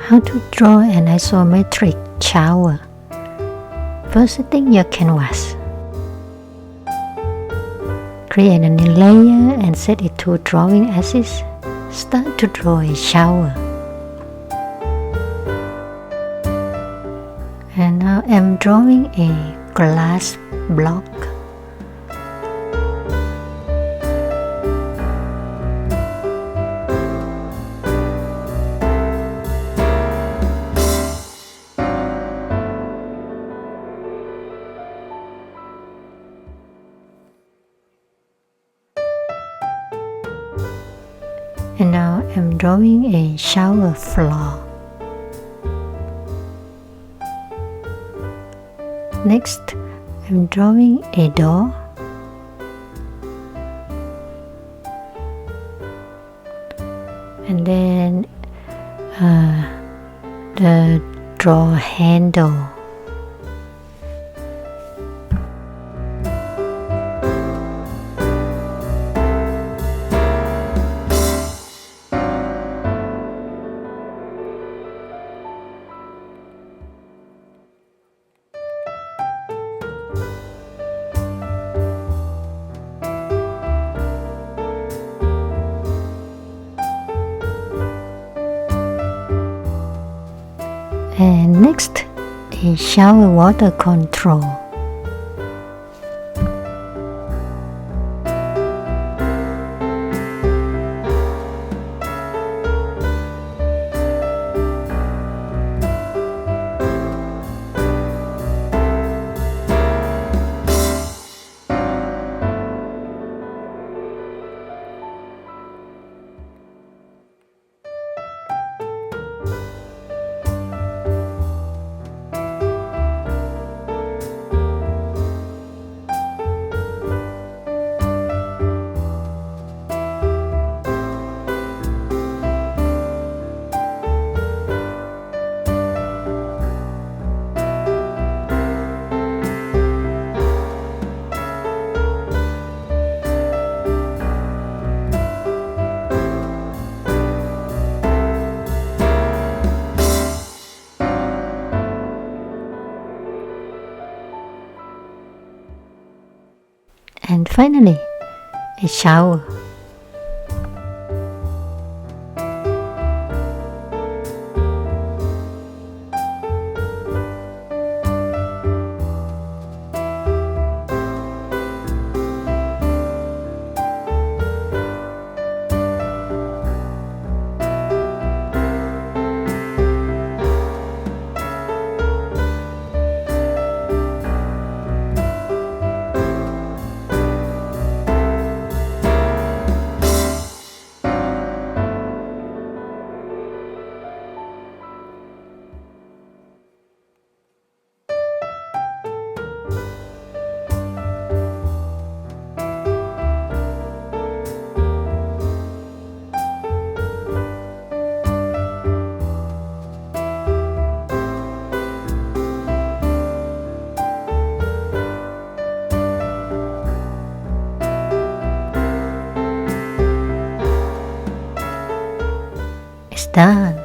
How to draw an isometric shower. First, setting your canvas. Create a new layer and set it to drawing axis. Start to draw a shower. And now I'm drawing a glass block. And now I'm drawing a shower floor. Next, I'm drawing a door. And then the door handle. And next, a shower water control. And finally, a shower. It's done.